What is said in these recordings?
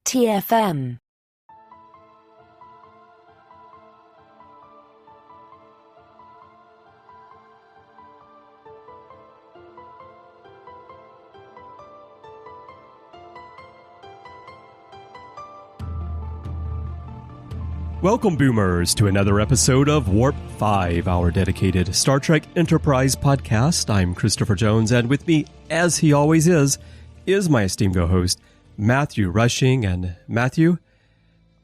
TFM. Welcome, Boomers, to another episode of Warp 5, our dedicated Star Trek Enterprise podcast. I'm Christopher Jones, and with me, as he always is my esteemed co-host, Matthew Rushing. And Matthew,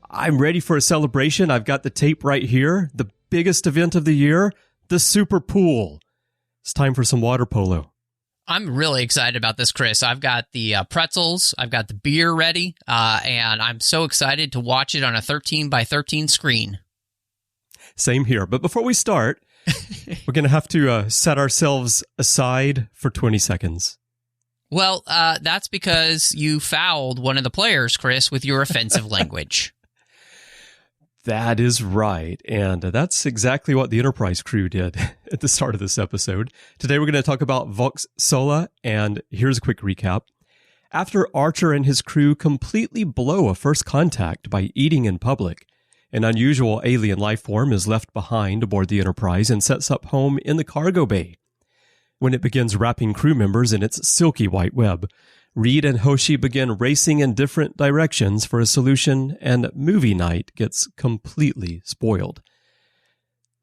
I'm ready for a celebration. I've got the tape right here. The biggest event of the year, the Super Pool. It's time for some water polo. I'm really excited about this, Chris. I've got the pretzels, I've got the beer ready, and I'm so excited to watch it on a 13 by 13 screen. Same here. But before we start, we're going to have to set ourselves aside for 20 seconds. Well, that's because you fouled one of the players, Chris, with your offensive language. That is right, and that's exactly what the Enterprise crew did at the start of this episode. Today we're going to talk about Vox Sola, and here's a quick recap. After Archer and his crew completely blow a first contact by eating in public, an unusual alien life form is left behind aboard the Enterprise and sets up home in the cargo bay. When it begins wrapping crew members in its silky white web, Reed and Hoshi begin racing in different directions for a solution, and movie night gets completely spoiled.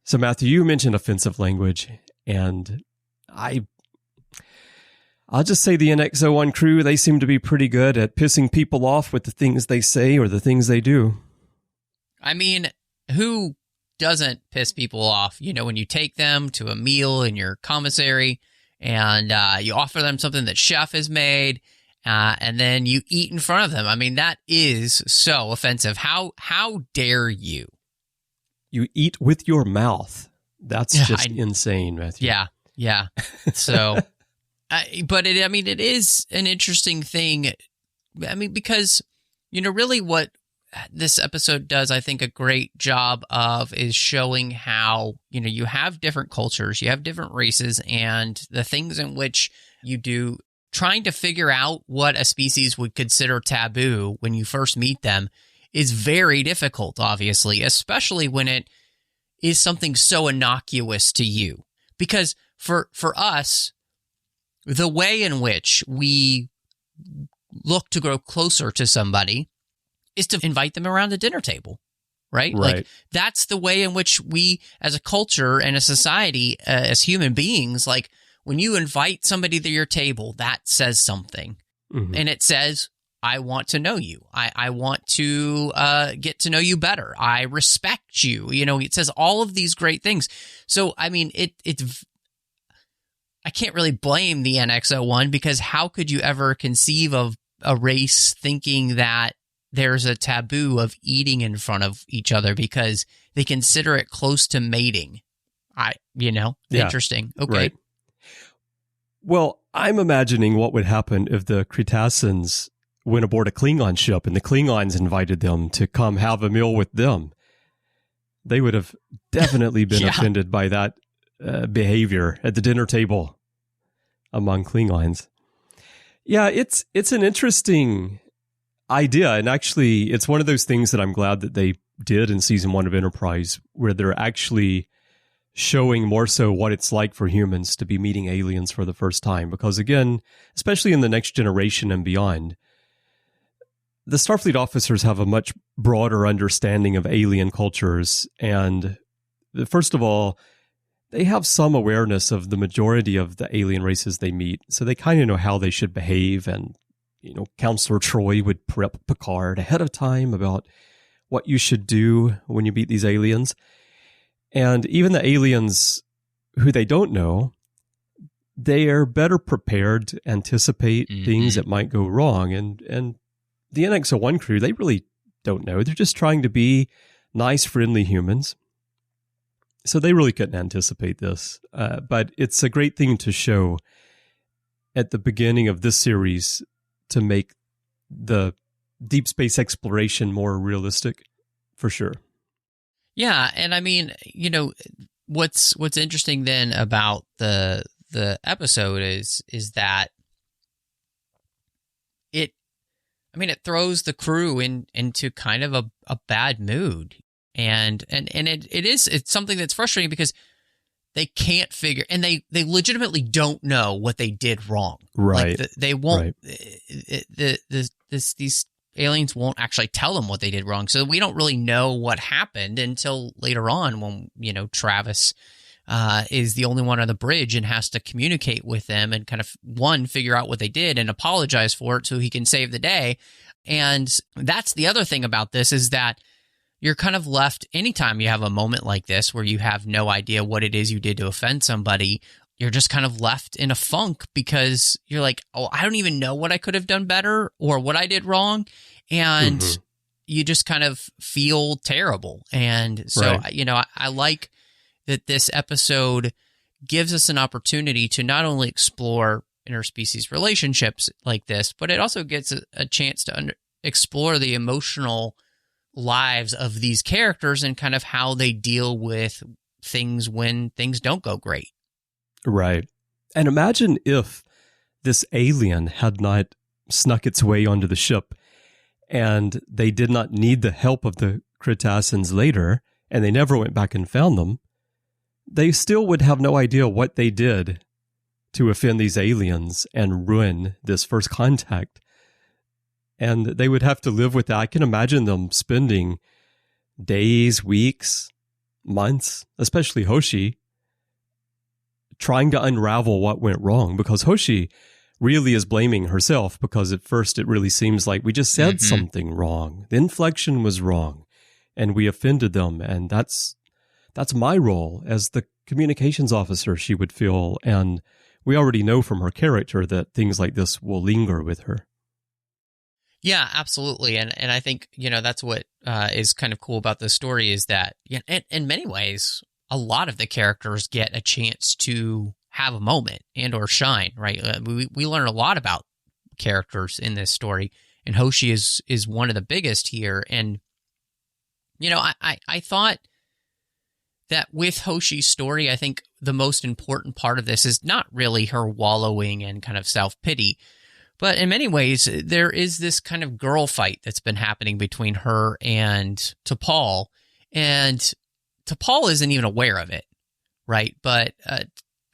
So, Matthew, you mentioned offensive language, and I'll just say the NX-01 crew, they seem to be pretty good at pissing people off with the things they say or the things they do. I mean, who doesn't piss people off? You know, when you take them to a meal in your commissary and you offer them something that chef has made, and then you eat in front of them. I mean, that is so offensive. How dare you? You eat with your mouth. That's just insane, Matthew. Yeah. So, but it is an interesting thing. I mean, because, you know, really what this episode does, I think, a great job of is showing how, you know, you have different cultures, you have different races, and the things in which you do. Trying to figure out what a species would consider taboo when you first meet them is very difficult, obviously, especially when it is something so innocuous to you. Because for us, the way in which we look to grow closer to somebody is to invite them around the dinner table, right? Like, that's the way in which we, as a culture and a society, as human beings, like, when you invite somebody to your table, that says something. Mm-hmm. And it says, I want to know you. I want to get to know you better. I respect you. You know, it says all of these great things. So, I mean, it's I can't really blame the NX-01, because how could you ever conceive of a race thinking that there's a taboo of eating in front of each other because they consider it close to mating? Interesting. Okay. Right. Well, I'm imagining what would happen if the Cretaceans went aboard a Klingon ship and the Klingons invited them to come have a meal with them. They would have definitely been offended by that behavior at the dinner table among Klingons. Yeah, it's an interesting idea, and actually it's one of those things that I'm glad that they did in Season 1 of Enterprise, where they're actually showing more so what it's like for humans to be meeting aliens for the first time. Because again, especially in the next generation and beyond, the Starfleet officers have a much broader understanding of alien cultures. And first of all, they have some awareness of the majority of the alien races they meet. So they kind of know how they should behave. And, you know, Counselor Troy would prep Picard ahead of time about what you should do when you meet these aliens. And even the aliens who they don't know, they are better prepared to anticipate things that might go wrong. And the NX-01 crew, they really don't know. They're just trying to be nice, friendly humans. So they really couldn't anticipate this. But it's a great thing to show at the beginning of this series to make the deep space exploration more realistic, for sure. Yeah, and I mean, you know, what's interesting then about the episode is that I mean, it throws the crew into kind of a bad mood. And it's something that's frustrating because they can't figure, and they legitimately don't know what they did wrong. Right. Like they won't, these aliens won't actually tell them what they did wrong. So we don't really know what happened until later on when, Travis is the only one on the bridge and has to communicate with them and kind of, figure out what they did and apologize for it so he can save the day. And that's the other thing about this is that you're kind of left, anytime you have a moment like this where you have no idea what it is you did to offend somebody, you're just kind of left in a funk because you're like, oh, I don't even know what I could have done better or what I did wrong. And you just kind of feel terrible. And so, I like that this episode gives us an opportunity to not only explore interspecies relationships like this, but it also gets a chance to explore the emotional lives of these characters and kind of how they deal with things when things don't go great. Right. And imagine if this alien had not snuck its way onto the ship and they did not need the help of the Cretaceans later, and they never went back and found them. They still would have no idea what they did to offend these aliens and ruin this first contact. And they would have to live with that. I can imagine them spending days, weeks, months, especially Hoshi, trying to unravel what went wrong, because Hoshi really is blaming herself, because at first it really seems like we just said something wrong. The inflection was wrong and we offended them. And that's my role as the communications officer, she would feel. And we already know from her character that things like this will linger with her. Yeah, absolutely. And I think, that's what is kind of cool about this story is that in many ways, a lot of the characters get a chance to have a moment and or shine, right? We learn a lot about characters in this story, and Hoshi is one of the biggest here. And, I thought that with Hoshi's story, I think the most important part of this is not really her wallowing and kind of self-pity, but in many ways, there is this kind of girl fight that's been happening between her and T'Pol, and T'Pol isn't even aware of it, right? But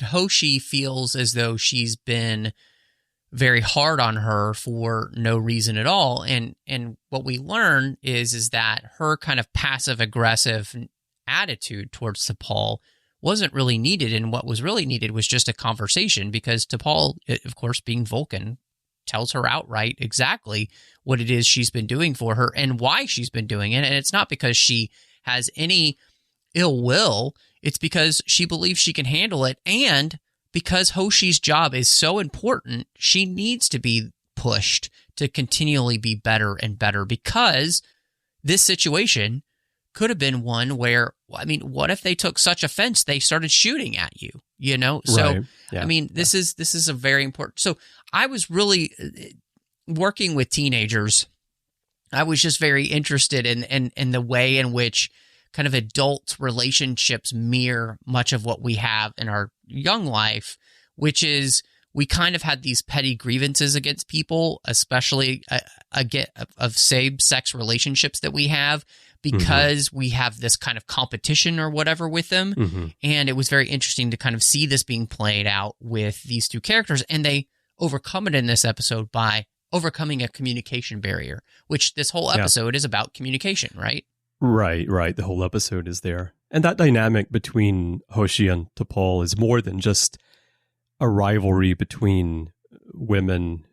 Hoshi feels as though she's been very hard on her for no reason at all, and what we learn is that her kind of passive-aggressive attitude towards T'Pol wasn't really needed, and what was really needed was just a conversation, because T'Pol, of course, being Vulcan, tells her outright exactly what it is she's been doing for her and why she's been doing it. And it's not because she has any ill will. It's because she believes she can handle it. And because Hoshi's job is so important, she needs to be pushed to continually be better and better, because this situation could have been one where, what if they took such offense they started shooting at you, So, Right. Yeah. this is a very important. So I was really working with teenagers. I was just very interested in the way in which kind of adult relationships mirror much of what we have in our young life, which is we kind of had these petty grievances against people, especially of same-sex relationships that we have, because we have this kind of competition or whatever with them. And it was very interesting to kind of see this being played out with these two characters. And they overcome it in this episode by overcoming a communication barrier, which this whole episode is about communication, right? Right. The whole episode is there. And that dynamic between Hoshi and T'Pol is more than just a rivalry between women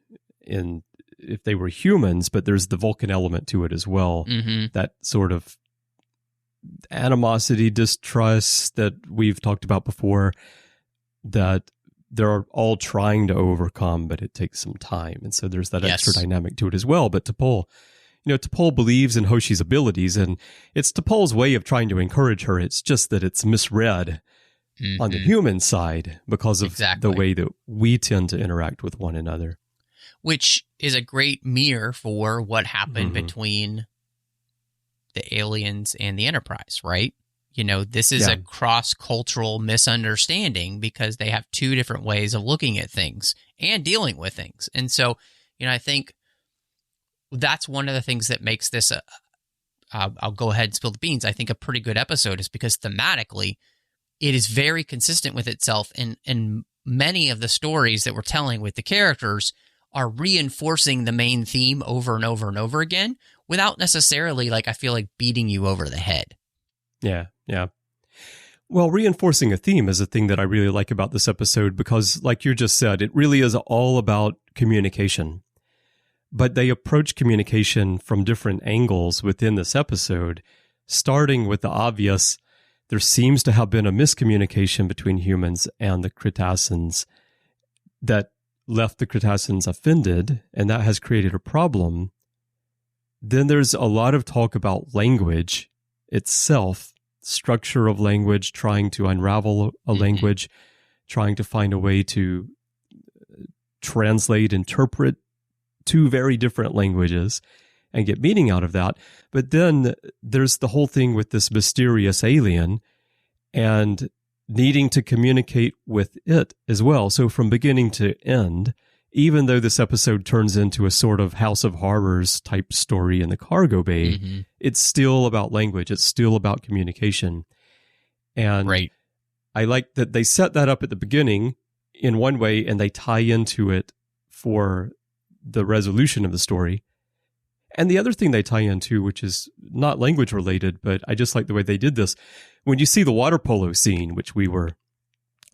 if they were humans, but there's the Vulcan element to it as well. That sort of animosity, distrust that we've talked about before, that they're all trying to overcome, but it takes some time. And so there's that extra dynamic to it as well. But T'Pol, T'Pol believes in Hoshi's abilities, and it's T'Pol's way of trying to encourage her. It's just that it's misread on the human side because of the way that we tend to interact with one another. Which is a great mirror for what happened between the aliens and the Enterprise, right? This is a cross-cultural misunderstanding because they have two different ways of looking at things and dealing with things. And so, I think that's one of the things that makes this, I'll go ahead and spill the beans, I think a pretty good episode, is because thematically, it is very consistent with itself, and many of the stories that we're telling with the characters are reinforcing the main theme over and over and over again without necessarily, like, I feel like beating you over the head. Yeah. Well, reinforcing a theme is a thing that I really like about this episode because, like you just said, it really is all about communication. But they approach communication from different angles within this episode, starting with the obvious. There seems to have been a miscommunication between humans and the Cretaceans that left the Cretaceans offended, and that has created a problem. Then there's a lot of talk about language itself, structure of language, trying to unravel a language, trying to find a way to translate, interpret two very different languages and get meaning out of that. But then there's the whole thing with this mysterious alien and needing to communicate with it as well. So from beginning to end, even though this episode turns into a sort of House of Horrors type story in the cargo bay, it's still about language. It's still about communication. And I like that they set that up at the beginning in one way and they tie into it for the resolution of the story. And the other thing they tie into, which is not language related, but I just like the way they did this. When you see the water polo scene, which we were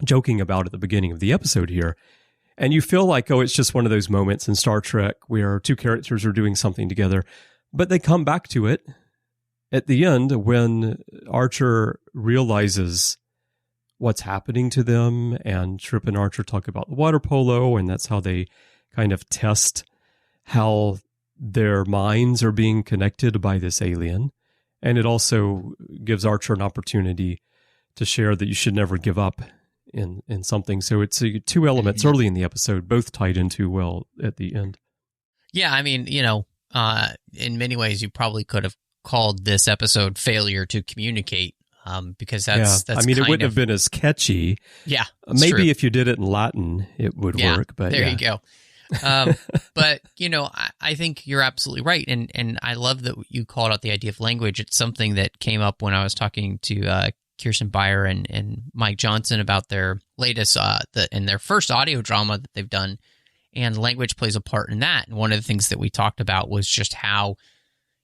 joking about at the beginning of the episode here, and you feel like, oh, it's just one of those moments in Star Trek where two characters are doing something together, but they come back to it at the end when Archer realizes what's happening to them, and Trip and Archer talk about the water polo, and that's how they kind of test how their minds are being connected by this alien. And it also gives Archer an opportunity to share that you should never give up in something. So it's two elements early in the episode, both tied into well at the end. Yeah, I mean, in many ways, you probably could have called this episode "Failure to Communicate," because that's. I mean, it wouldn't have been as catchy. Yeah, maybe true. if you did it in Latin, it would work. But there you go. But I think you're absolutely right, and I love that you called out the idea of language. It's something that came up when I was talking to Kirsten Beyer and Mike Johnson about their latest in their first audio drama that they've done, and language plays a part in that. And one of the things that we talked about was just how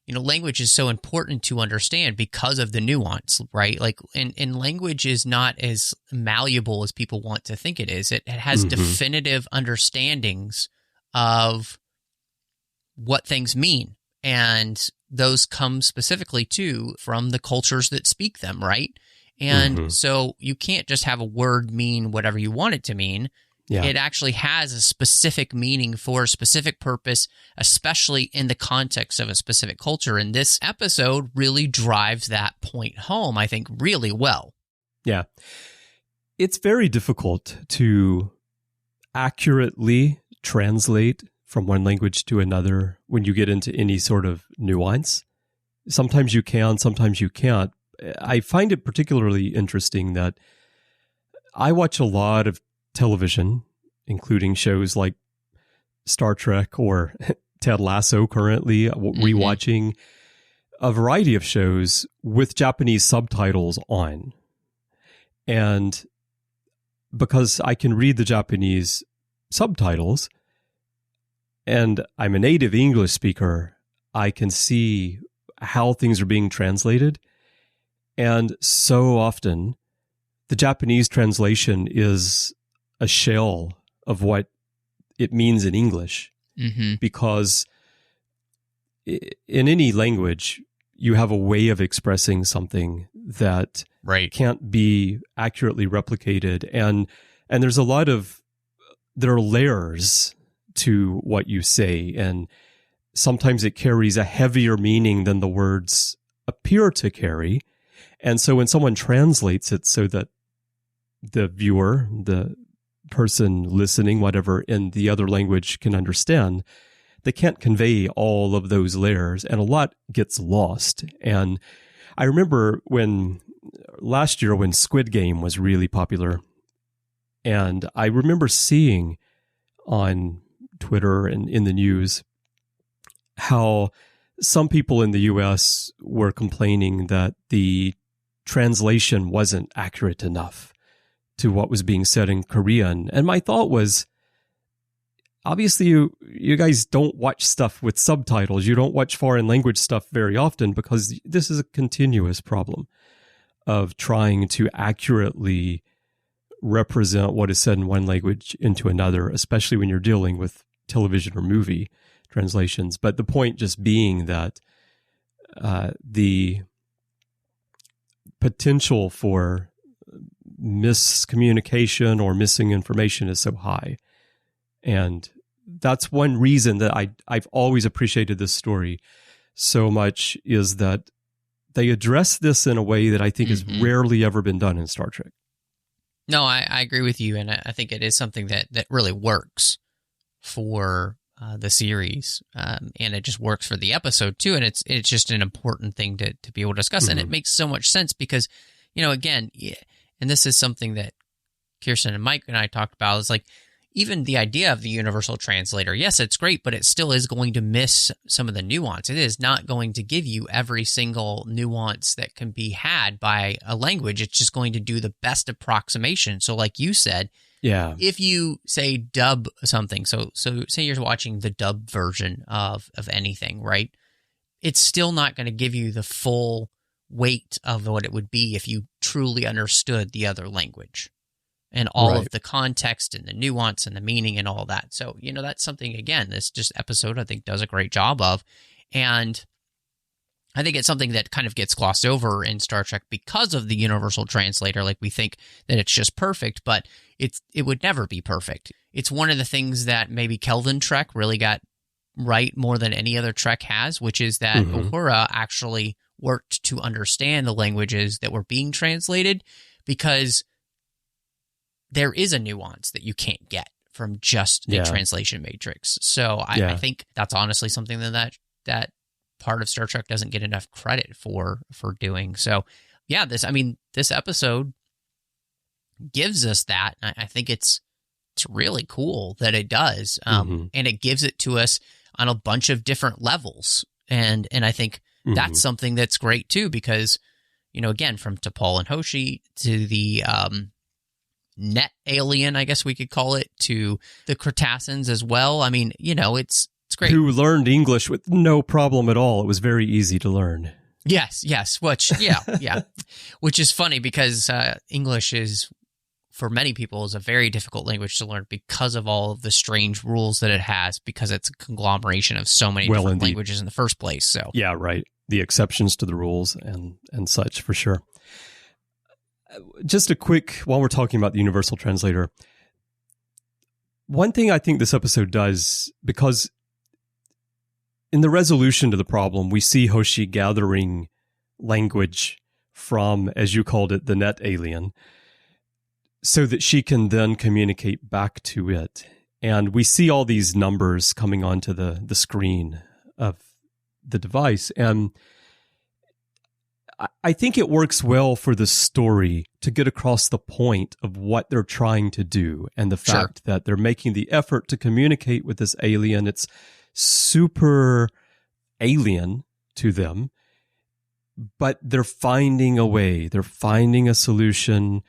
language is so important to understand because of the nuance, right? Like, and language is not as malleable as people want to think it is. It has definitive understandings of what things mean. And those come specifically, too, from the cultures that speak them, right? And so you can't just have a word mean whatever you want it to mean. Yeah. It actually has a specific meaning for a specific purpose, especially in the context of a specific culture. And this episode really drives that point home, I think, really well. Yeah. It's very difficult to accurately translate from one language to another when you get into any sort of nuance. Sometimes you can, sometimes you can't. I find it particularly interesting that I watch a lot of television, including shows like Star Trek or Ted Lasso currently, rewatching a variety of shows with Japanese subtitles on. And because I can read the Japanese subtitles and I'm a native English speaker, I can see how things are being translated. And so often, the Japanese translation is a shell of what it means in English, because in any language, you have a way of expressing something that can't be accurately replicated. And there's a lot of, there are layers to what you say, and sometimes it carries a heavier meaning than the words appear to carry. And so when someone translates it so that the viewer, the person listening, whatever, in the other language can understand, they can't convey all of those layers, and a lot gets lost. And I remember last year when Squid Game was really popular, and I remember seeing on Twitter and in the news how some people in the US were complaining that the translation wasn't accurate enough to what was being said in Korean. And my thought was, obviously, you guys don't watch stuff with subtitles. You don't watch foreign language stuff very often because this is a continuous problem of trying to accurately represent what is said in one language into another, especially when you're dealing with television or movie translations. But the point just being that the potential for miscommunication or missing information is so high. And that's one reason that I've always appreciated this story so much, is that they address this in a way that I think has rarely ever been done in Star Trek. No, I agree with you, and I think it is something that really works for the series, and it just works for the episode too, and it's just an important thing to be able to discuss, and it makes so much sense because, again, and this is something that Kirsten and Mike and I talked about, is like, even the idea of the universal translator, yes, it's great, but it still is going to miss some of the nuance. It is not going to give you every single nuance that can be had by a language. It's just going to do the best approximation. So like you said, if you say dub something, so say you're watching the dub version of anything, right? It's still not going to give you the full weight of what it would be if you truly understood the other language and all of the context and the nuance and the meaning and all that. So, that's something, again, this just episode, I think, does a great job of. And I think it's something that kind of gets glossed over in Star Trek because of the universal translator. Like, we think that it's just perfect, but it would never be perfect. It's one of the things that maybe Kelvin Trek really got right more than any other Trek has, which is that Uhura actually worked to understand the languages that were being translated, because there is a nuance that you can't get from just a translation matrix. So I think that's honestly something that part of Star Trek doesn't get enough credit for doing. So this episode gives us that. I think it's really cool that it does. And it gives it to us on a bunch of different levels. And I think that's something that's great too, because, again, from T'Pol and Hoshi to the net alien, I guess we could call it, to the Cretaceans as well. I mean, it's great. Who learned English with no problem at all. It was very easy to learn. Yes. Which, which is funny because English is, for many people, is a very difficult language to learn because of all of the strange rules that it has, because it's a conglomeration of so many different languages in the first place. So the exceptions to the rules and such, for sure. Just a quick, while we're talking about the universal translator, one thing I think this episode does, because in the resolution to the problem, we see Hoshi gathering language from, as you called it, the net alien, so that she can then communicate back to it. And we see all these numbers coming onto the screen of the device. And I think it works well for the story to get across the point of what they're trying to do, and the fact that they're making the effort to communicate with this alien. It's super alien to them, but they're finding a way. They're finding a solution,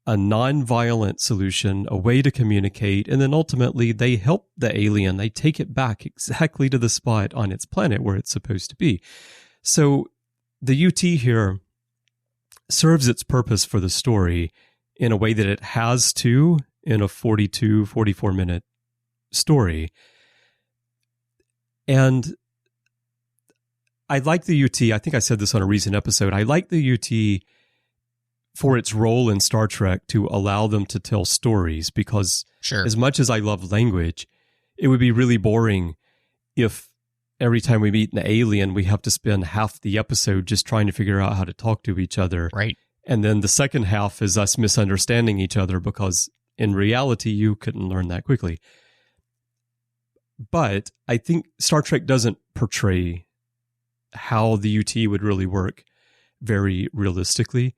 a non-violent solution, a way to communicate, and then ultimately they help the alien. They take it back exactly to the spot on its planet where it's supposed to be. So the UT here serves its purpose for the story in a way that it has to in a 42, 44-minute story. And I like the UT. I think I said this on a recent episode. I like the UT for its role in Star Trek to allow them to tell stories, because as much as I love language, it would be really boring if every time we meet an alien, we have to spend half the episode just trying to figure out how to talk to each other. Right. And then the second half is us misunderstanding each other, because in reality, you couldn't learn that quickly. But I think Star Trek doesn't portray how the UT would really work very realistically.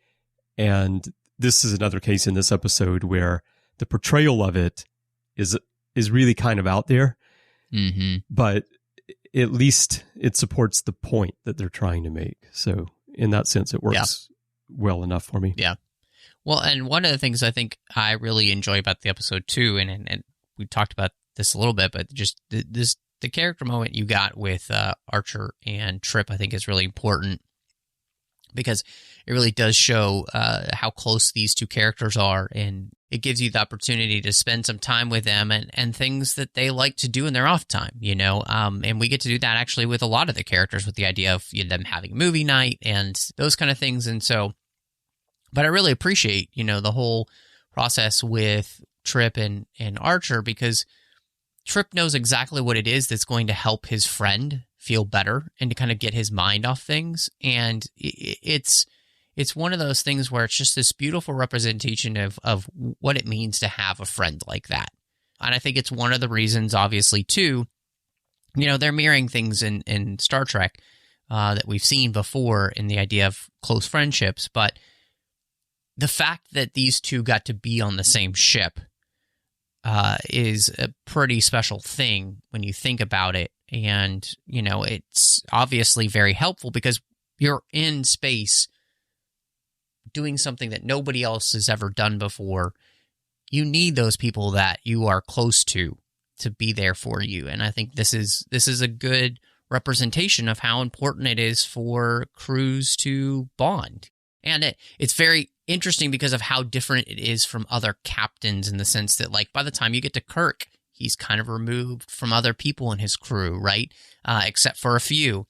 And this is another case in this episode where the portrayal of it is really kind of out there. But at least it supports the point that they're trying to make. So in that sense, it works well enough for me. Yeah. Well, and one of the things I think I really enjoy about the episode too, and we talked about this a little bit, but just the character moment you got with Archer and Trip, I think is really important because it really does show how close these two characters are, and it gives you the opportunity to spend some time with them and things that they like to do in their off time, and we get to do that actually with a lot of the characters with the idea of them having a movie night and those kind of things. And so, but I really appreciate, the whole process with Trip and Archer, because Trip knows exactly what it is that's going to help his friend feel better and to kind of get his mind off things. And it's one of those things where it's just this beautiful representation of what it means to have a friend like that. And I think it's one of the reasons, obviously, too, they're mirroring things in Star Trek that we've seen before in the idea of close friendships. But the fact that these two got to be on the same ship is a pretty special thing when you think about it. And, it's obviously very helpful because you're in space doing something that nobody else has ever done before. You need those people that you are close to be there for you. And I think this is a good representation of how important it is for crews to bond. And it's very interesting because of how different it is from other captains in the sense that, like, by the time you get to Kirk, he's kind of removed from other people in his crew, right? Except for a few.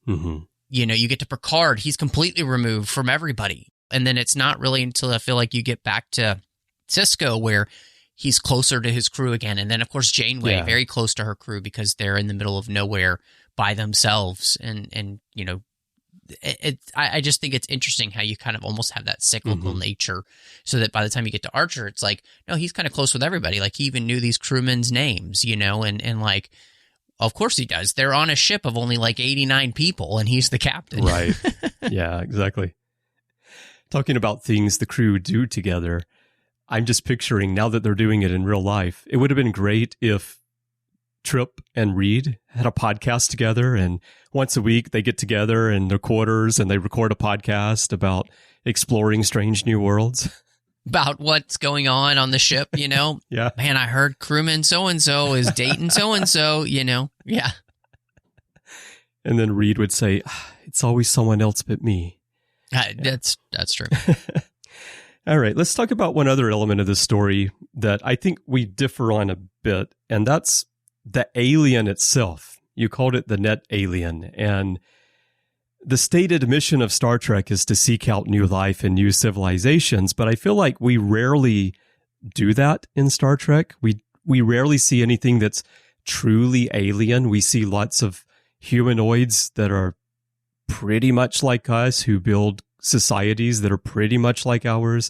Mm-hmm. You get to Picard, he's completely removed from everybody. And then it's not really until I feel like you get back to Sisko where he's closer to his crew again. And then, of course, Janeway, very close to her crew because they're in the middle of nowhere by themselves. And I just think it's interesting how you kind of almost have that cyclical nature so that by the time you get to Archer, it's like, no, he's kind of close with everybody. Like, he even knew these crewmen's names, and like, of course he does. They're on a ship of only like 89 people and he's the captain. Right. Yeah, exactly. Talking about things the crew do together, I'm just picturing now that they're doing it in real life, it would have been great if Trip and Reed had a podcast together, and once a week they get together in their quarters and they record a podcast about exploring strange new worlds. About what's going on the ship, Yeah. Man, I heard crewman so-and-so is dating so-and-so, Yeah. And then Reed would say, it's always someone else but me. That's true. All right, let's talk about one other element of this story that I think we differ on a bit, and that's the alien itself. You called it the net alien, and the stated mission of Star Trek is to seek out new life and new civilizations, but I feel like we rarely do that in Star Trek. We rarely see anything that's truly alien. We see lots of humanoids that are pretty much like us, who build societies that are pretty much like ours,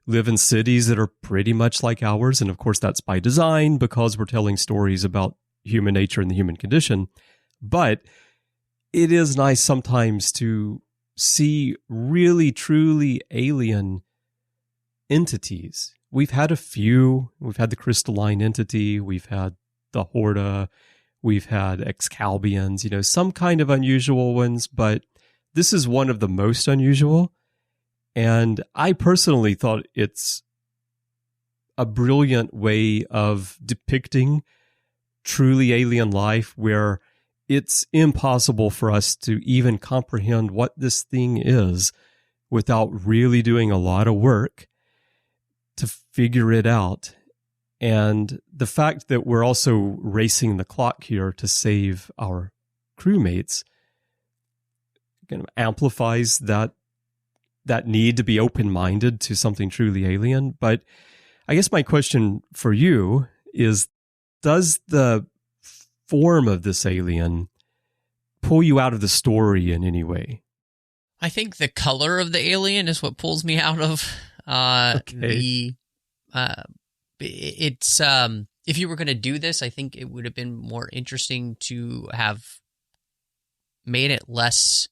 live in cities that are pretty much like ours. And of course, that's by design because we're telling stories about human nature and the human condition. But it is nice sometimes to see really, truly alien entities. We've had a few. We've had the crystalline entity. We've had the Horta. We've had Excalbians, some kind of unusual ones, but this is one of the most unusual. And I personally thought it's a brilliant way of depicting truly alien life where it's impossible for us to even comprehend what this thing is without really doing a lot of work to figure it out. And the fact that we're also racing the clock here to save our crewmates kind of amplifies that need to be open-minded to something truly alien. But I guess my question for you is, does the form of this alien pull you out of the story in any way? I think the color of the alien is what pulls me out of it's if you were going to do this, I think it would have been more interesting to have made it less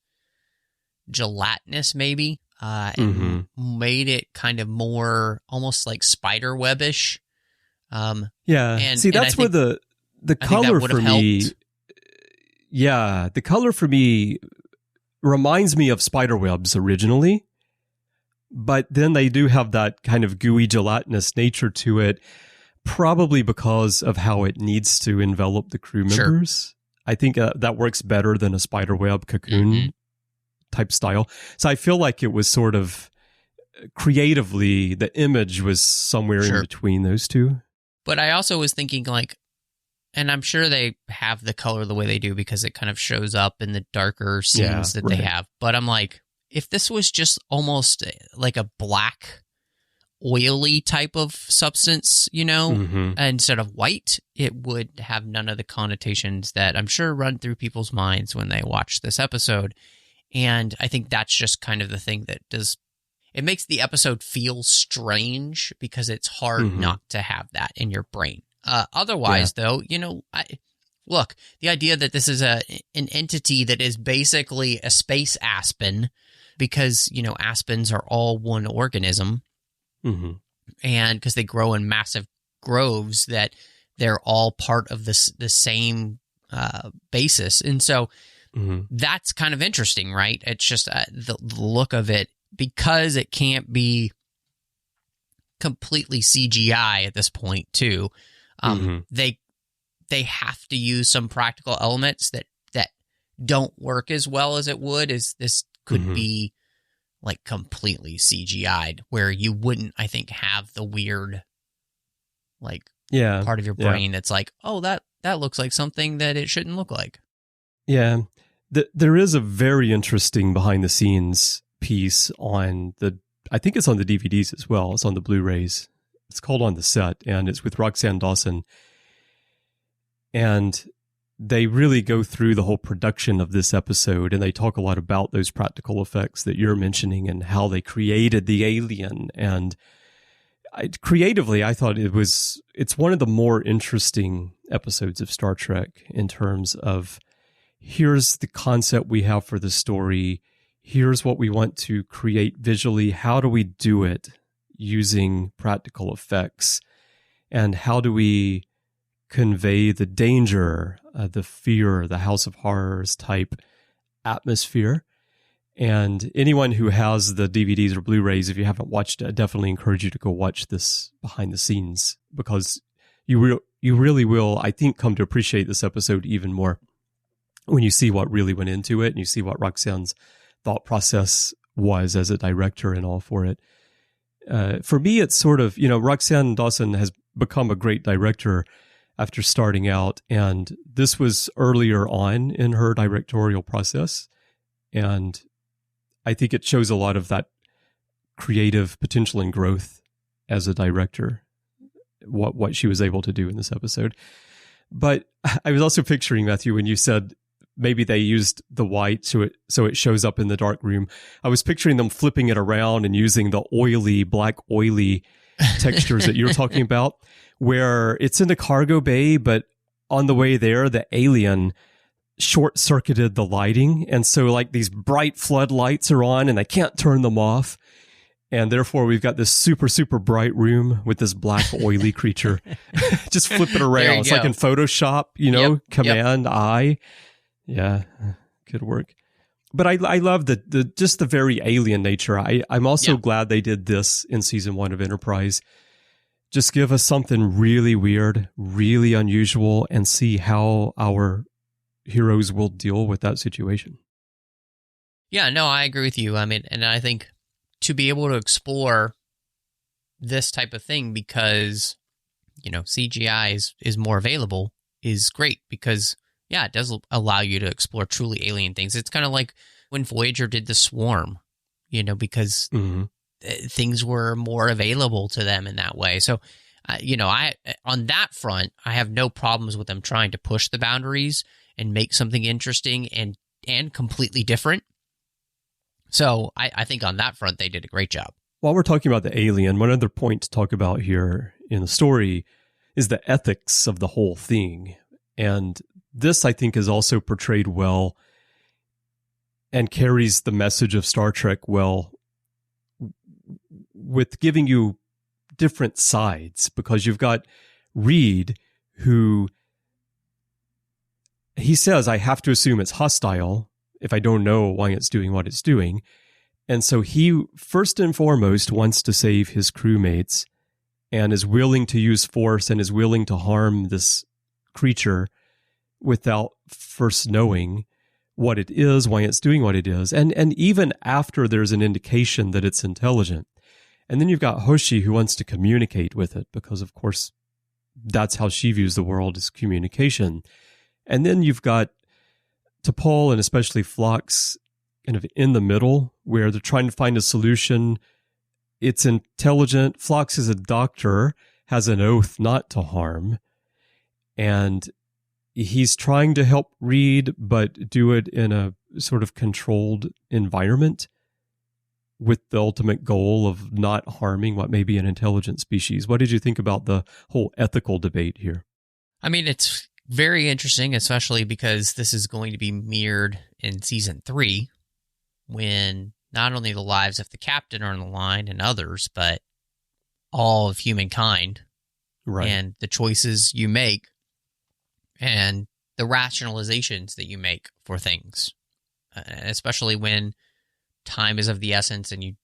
gelatinous, maybe, and made it kind of more almost like spider webbish. Yeah. See, that's where the color for me, Yeah, the color for me reminds me of spiderwebs originally, but then they do have that kind of gooey, gelatinous nature to it, probably because of how it needs to envelop the crew members. I think that works better than a spiderweb cocoon type style. So I feel like it was sort of creatively, the image was somewhere in between those two. But I also was thinking like, and I'm sure they have the color the way they do because it kind of shows up in the darker scenes that they have. But I'm like, if this was just almost like a black, oily type of substance, you know, instead of white, it would have none of the connotations that I'm sure run through people's minds when they watch this episode. And I think that's just kind of the thing that does, it makes the episode feel strange because it's hard not to have that in your brain. Otherwise, though, you know, look, the idea that this is an entity that is basically a space aspen, because, you know, aspens are all one organism, and because they grow in massive groves, that they're all part of the same basis. And so that's kind of interesting, right? It's just the look of it, because it can't be completely CGI at this point, too. They have to use some practical elements that don't work as well as it would, as this could be like completely CGI'd, where you wouldn't, I think, have the weird like part of your brain that's like, oh, that looks like something that it shouldn't look like. Yeah. There is a very interesting behind the scenes piece on I think it's on the DVDs as well. It's on the Blu-rays. It's called On the Set, and it's with Roxanne Dawson. And they really go through the whole production of this episode, and they talk a lot about those practical effects that you're mentioning and how they created the alien. And creatively, I thought it's one of the more interesting episodes of Star Trek in terms of, here's the concept we have for the story. Here's what we want to create visually. How do we do it using practical effects? And how do we convey the danger, the fear, the House of Horrors type atmosphere? And anyone who has the DVDs or Blu-rays, if you haven't watched it, I definitely encourage you to go watch this behind the scenes, because you really will, I think, come to appreciate this episode even more when you see what really went into it and you see what Roxanne's thought process was as a director and all for it. For me, it's sort of, you know, Roxanne Dawson has become a great director after starting out, and this was earlier on in her directorial process, and I think it shows a lot of that creative potential and growth as a director, what she was able to do in this episode. But I was also picturing, Matthew, when you said maybe they used the white so it shows up in the dark room, I was picturing them flipping it around and using the black oily textures that you're talking about, where it's in the cargo bay, but on the way there, the alien short-circuited the lighting, and so like these bright floodlights are on and they can't turn them off, and therefore we've got this super, super bright room with this black oily creature. Just flip it around. It's like in Photoshop, you know, Command I. Yeah, good work. But I love the just the very alien nature. I'm also glad they did this in season 1 of Enterprise. Just give us something really weird, really unusual, and see how our heroes will deal with that situation. Yeah, no, I agree with you. I mean, and I think to be able to explore this type of thing, because, you know, CGI is more available, is great, because it does allow you to explore truly alien things. It's kind of like when Voyager did the Swarm, you know, because things were more available to them in that way. So, you know, on that front, I have no problems with them trying to push the boundaries and make something interesting and completely different. So I think on that front, they did a great job. While we're talking about the alien, one other point to talk about here in the story is the ethics of the whole thing. And this, I think, is also portrayed well and carries the message of Star Trek well, with giving you different sides, because you've got Reed, who he says, I have to assume it's hostile if I don't know why it's doing what it's doing. And so he, first and foremost, wants to save his crewmates and is willing to use force and is willing to harm this creature without first knowing what it is, why it's doing what it is, and even after there's an indication that it's intelligent. And then you've got Hoshi, who wants to communicate with it because, of course, that's how she views the world, is communication. And then you've got T'Pol and especially Phlox kind of in the middle, where they're trying to find a solution. It's intelligent. Phlox is a doctor, has an oath not to harm, and he's trying to help Reed, but do it in a sort of controlled environment with the ultimate goal of not harming what may be an intelligent species. What did you think about the whole ethical debate here? I mean, it's very interesting, especially because this is going to be mirrored in season 3, when not only the lives of the captain are on the line and others, but all of humankind, right, and the choices you make and the rationalizations that you make for things, especially when time is of the essence and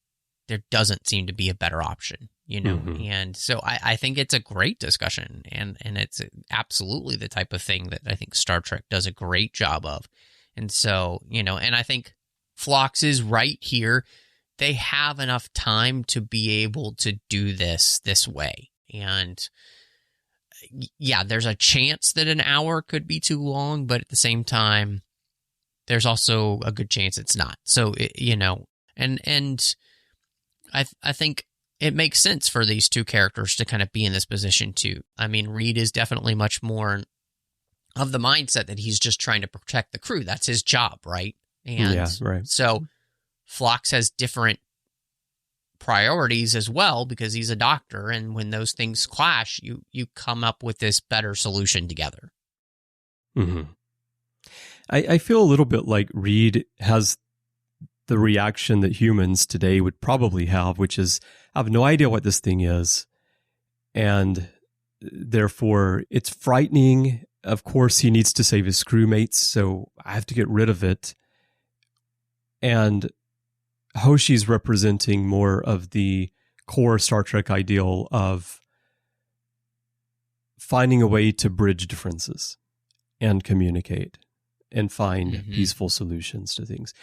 there doesn't seem to be a better option, Mm-hmm. And so I think it's a great discussion, and it's absolutely the type of thing that I think Star Trek does a great job of. And so, and I think Phlox is right here. They have enough time to be able to do this way. And yeah, there's a chance that an hour could be too long, but at the same time, there's also a good chance it's not. So, and I think it makes sense for these two characters to kind of be in this position too. I mean, Reed is definitely much more of the mindset that he's just trying to protect the crew. That's his job, right? And yeah, right. So Phlox has different priorities as well because he's a doctor, and when those things clash, you come up with this better solution together. Mm-hmm. I feel a little bit like Reed has the reaction that humans today would probably have, which is, I have no idea what this thing is, and therefore it's frightening. Of course, he needs to save his crewmates, so I have to get rid of it. And Hoshi's representing more of the core Star Trek ideal of finding a way to bridge differences and communicate and find peaceful solutions to things.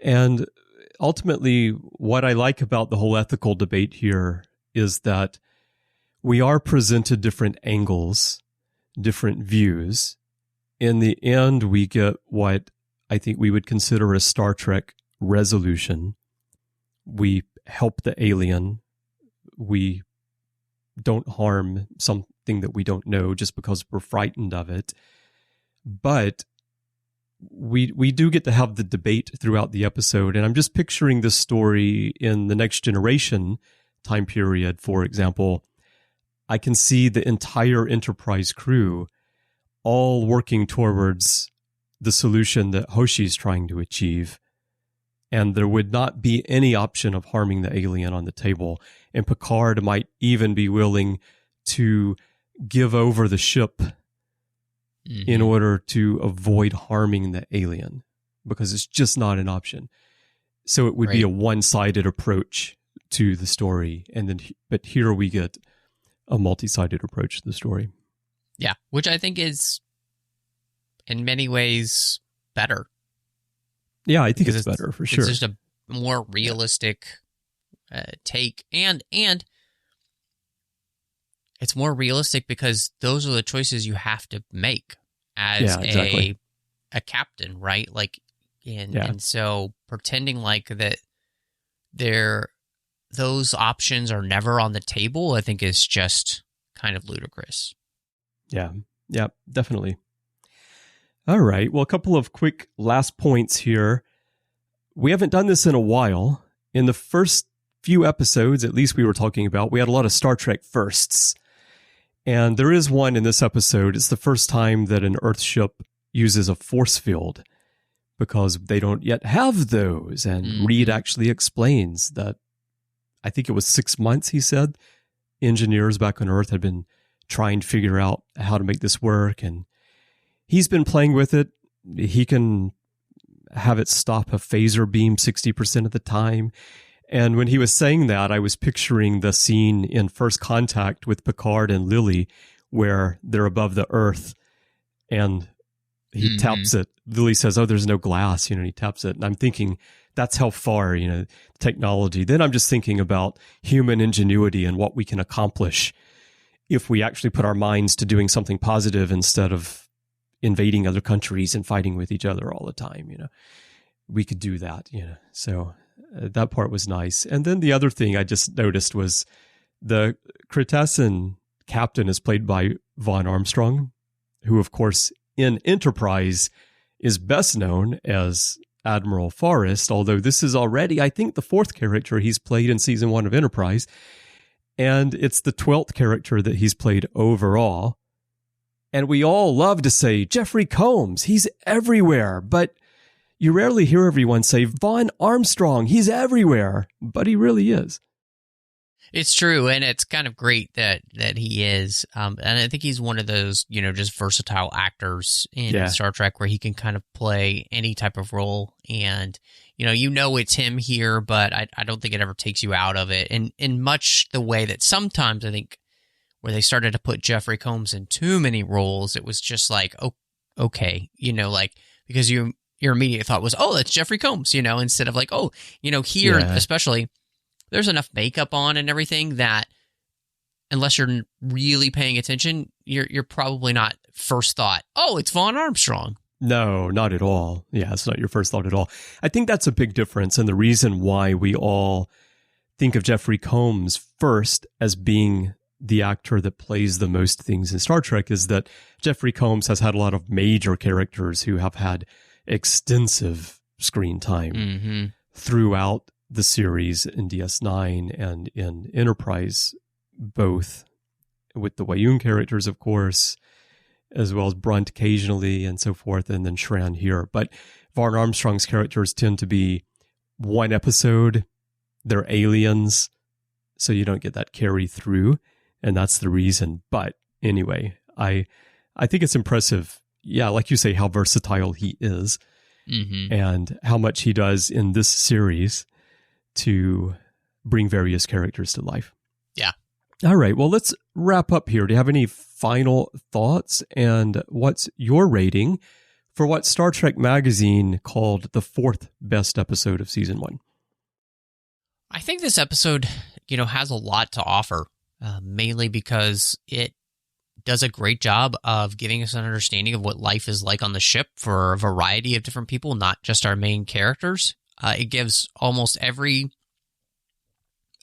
And ultimately, what I like about the whole ethical debate here is that we are presented different angles, different views. In the end, we get what I think we would consider a Star Trek resolution. We help the alien. We don't harm something that we don't know just because we're frightened of it. But we do get to have the debate throughout the episode. And I'm just picturing this story in the Next Generation time period, for example. I can see the entire Enterprise crew all working towards the solution that Hoshi's trying to achieve. And there would not be any option of harming the alien on the table. And Picard might even be willing to give over the ship in order to avoid harming the alien, because it's just not an option. So it would be a one-sided approach to the story. But here we get a multi-sided approach to the story. Yeah, which I think is in many ways better. Yeah, I think it's better for sure. It's just a more realistic take, and it's more realistic because those are the choices you have to make as a captain, right? Like, and so pretending like that those options are never on the table, I think is just kind of ludicrous. Yeah, definitely. All right. Well, a couple of quick last points here. We haven't done this in a while. In the first few episodes, at least we were talking about, we had a lot of Star Trek firsts. And there is one in this episode. It's the first time that an Earth ship uses a force field, because they don't yet have those. And Reed actually explains that, I think it was 6 months, he said, engineers back on Earth had been trying to figure out how to make this work. And he's been playing with it. He can have it stop a phaser beam 60% of the time. And when he was saying that, I was picturing the scene in First Contact with Picard and Lily, where they're above the Earth and he taps it. Lily says, "Oh, there's no glass," and he taps it. And I'm thinking, that's how far, technology. Then I'm just thinking about human ingenuity and what we can accomplish if we actually put our minds to doing something positive instead of invading other countries and fighting with each other all the time. We could do that, So that part was nice. And then the other thing I just noticed was the Cretacean captain is played by Vaughn Armstrong, who, of course, in Enterprise is best known as Admiral Forrest, although this is already, I think, the 4th character he's played in season 1 of Enterprise. And it's the 12th character that he's played overall. And we all love to say, Jeffrey Combs, he's everywhere. But you rarely hear everyone say, Vaughn Armstrong, he's everywhere. But he really is. It's true, and it's kind of great that he is. And I think he's one of those, just versatile actors in Star Trek where he can kind of play any type of role. And, it's him here, but I don't think it ever takes you out of it. And in much the way that sometimes I think where they started to put Jeffrey Combs in too many roles, it was just like, oh, okay, because your immediate thought was, oh, that's Jeffrey Combs, instead of like, oh, here especially, there's enough makeup on and everything that unless you're really paying attention, you're probably not first thought, oh, it's Vaughn Armstrong. No, not at all. Yeah, it's not your first thought at all. I think that's a big difference. And the reason why we all think of Jeffrey Combs first as being the actor that plays the most things in Star Trek is that Jeffrey Combs has had a lot of major characters who have had extensive screen time throughout the series in DS9 and in Enterprise, both with the Wayun characters, of course, as well as Brunt occasionally and so forth, and then Shran here. But Vaughn Armstrong's characters tend to be one episode. They're aliens, so you don't get that carry through, and that's the reason. But anyway, I think it's impressive, like you say, how versatile he is and how much he does in this series to bring various characters to life. Yeah. All right. Well, let's wrap up here. Do you have any final thoughts? And what's your rating for what Star Trek Magazine called the 4th best episode of season 1? I think this episode, has a lot to offer, mainly because it does a great job of giving us an understanding of what life is like on the ship for a variety of different people, not just our main characters. It gives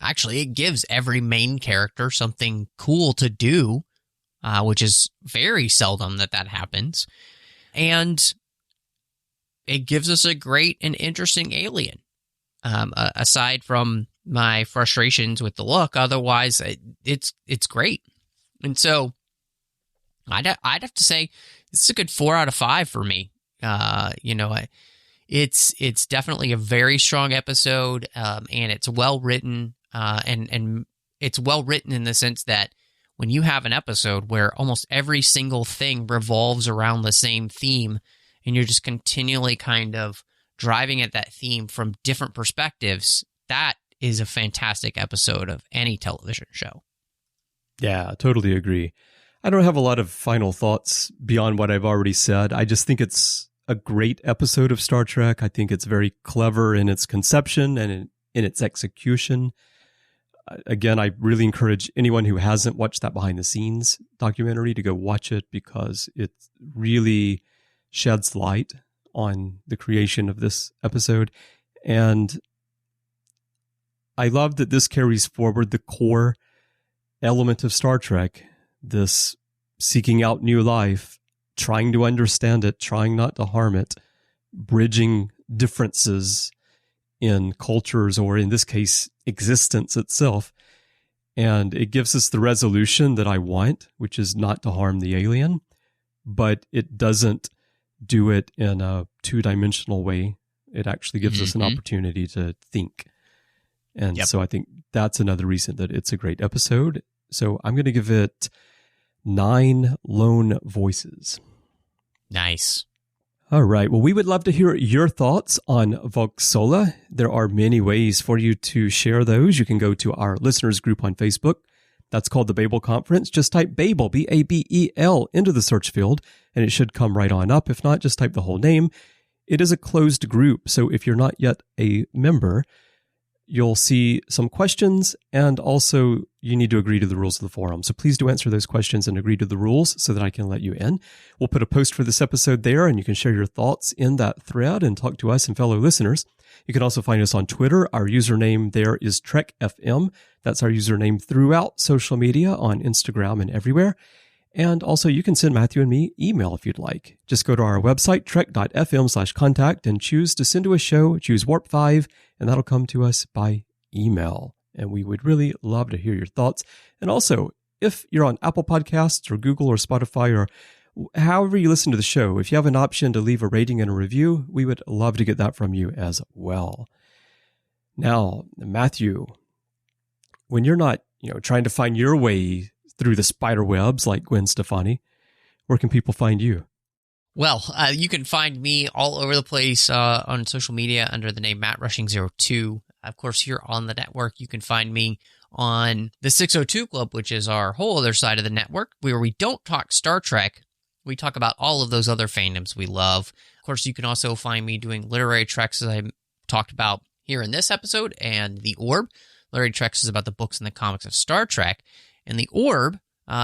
it gives every main character something cool to do, which is very seldom that happens. And it gives us a great and interesting alien. Aside from my frustrations with the look, otherwise it's great. And so I'd have to say this is a good 4 out of 5 for me. It's definitely a very strong episode, and it's well written, and it's well written in the sense that when you have an episode where almost every single thing revolves around the same theme, and you're just continually kind of driving at that theme from different perspectives, that is a fantastic episode of any television show. Yeah, totally agree. I don't have a lot of final thoughts beyond what I've already said. I just think it's a great episode of Star Trek. I think it's very clever in its conception and in its execution. Again, I really encourage anyone who hasn't watched that behind the scenes documentary to go watch it because it really sheds light on the creation of this episode. And I love that this carries forward the core element of Star Trek, this seeking out new life, trying to understand it, trying not to harm it, bridging differences in cultures, or in this case, existence itself. And it gives us the resolution that I want, which is not to harm the alien, but it doesn't do it in a two-dimensional way. It actually gives us an opportunity to think. And so I think that's another reason that it's a great episode. So I'm going to give it 9 lone voices. Nice. All right. Well, we would love to hear your thoughts on Vox Sola. There are many ways for you to share those. You can go to our listeners group on Facebook. That's called the Babel Conference. Just type Babel, B-A-B-E-L, into the search field, and it should come right on up. If not, just type the whole name. It is a closed group, so if you're not yet a member, you'll see some questions, and also you need to agree to the rules of the forum. So please do answer those questions and agree to the rules so that I can let you in. We'll put a post for this episode there, and you can share your thoughts in that thread and talk to us and fellow listeners. You can also find us on Twitter. Our username there is TrekFM. That's our username throughout social media, on Instagram and everywhere. And also, you can send Matthew and me email if you'd like. Just go to our website, trek.fm/contact, and choose to send to a show, choose Warp 5, and that'll come to us by email. And we would really love to hear your thoughts. And also, if you're on Apple Podcasts or Google or Spotify or however you listen to the show, if you have an option to leave a rating and a review, we would love to get that from you as well. Now, Matthew, when you're not, trying to find your way through the spider webs like Gwen Stefani, where can people find you? Well, you can find me all over the place on social media under the name MattRushing02. Of course, here on the network, you can find me on the 602 Club, which is our whole other side of the network, where we don't talk Star Trek. We talk about all of those other fandoms we love. Of course, you can also find me doing literary treks, as I talked about here in this episode, and The Orb. Literary treks is about the books and the comics of Star Trek. And The Orb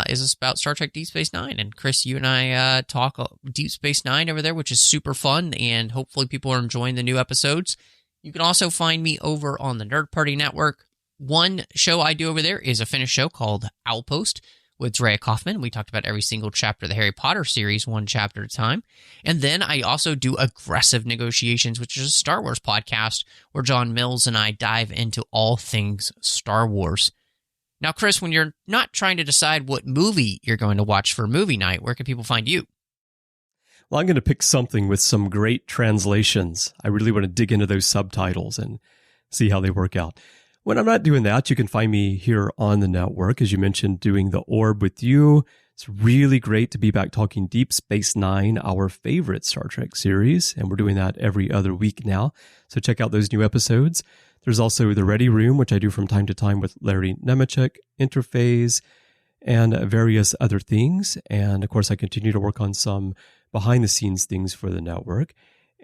is about Star Trek Deep Space Nine. And Chris, you and I talk Deep Space Nine over there, which is super fun, and hopefully people are enjoying the new episodes. You can also find me over on the Nerd Party Network. One show I do over there is a finished show called Owlpost with Drea Kaufman. We talked about every single chapter of the Harry Potter series, one chapter at a time. And then I also do Aggressive Negotiations, which is a Star Wars podcast where John Mills and I dive into all things Star Wars. Now, Chris, when you're not trying to decide what movie you're going to watch for movie night, where can people find you? Well, I'm going to pick something with some great translations. I really want to dig into those subtitles and see how they work out. When I'm not doing that, you can find me here on the network, as you mentioned, doing The Orb with you. It's really great to be back talking Deep Space Nine, our favorite Star Trek series, and we're doing that every other week now. So check out those new episodes. There's also The Ready Room, which I do from time to time with Larry Nemechek, Interphase, and various other things. And of course, I continue to work on some behind-the-scenes things for the network.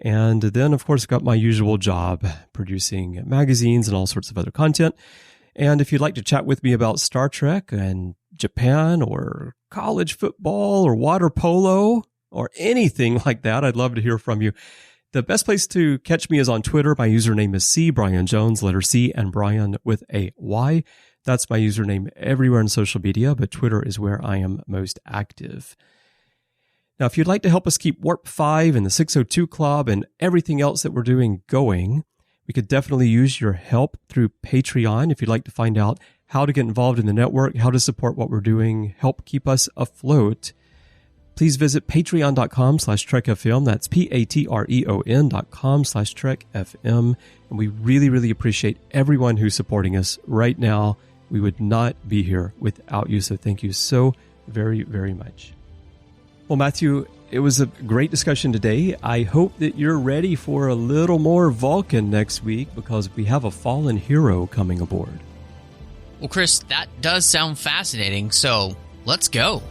And then, of course, got my usual job producing magazines and all sorts of other content. And if you'd like to chat with me about Star Trek and Japan or college football or water polo or anything like that, I'd love to hear from you. The best place to catch me is on Twitter. My username is C, Bryan Jones, letter C, and Bryan with a Y. That's my username everywhere on social media, but Twitter is where I am most active. Now, if you'd like to help us keep Warp 5 and the 602 Club and everything else that we're doing going, we could definitely use your help through Patreon. If you'd like to find out how to get involved in the network, how to support what we're doing, help keep us afloat, please visit patreon.com/trekfm. That's patreon.com/trekfm. And we really, really appreciate everyone who's supporting us right now. We would not be here without you. So thank you so very, very much. Well, Matthew, it was a great discussion today. I hope that you're ready for a little more Vulcan next week because we have a fallen hero coming aboard. Well, Chris, that does sound fascinating. So let's go.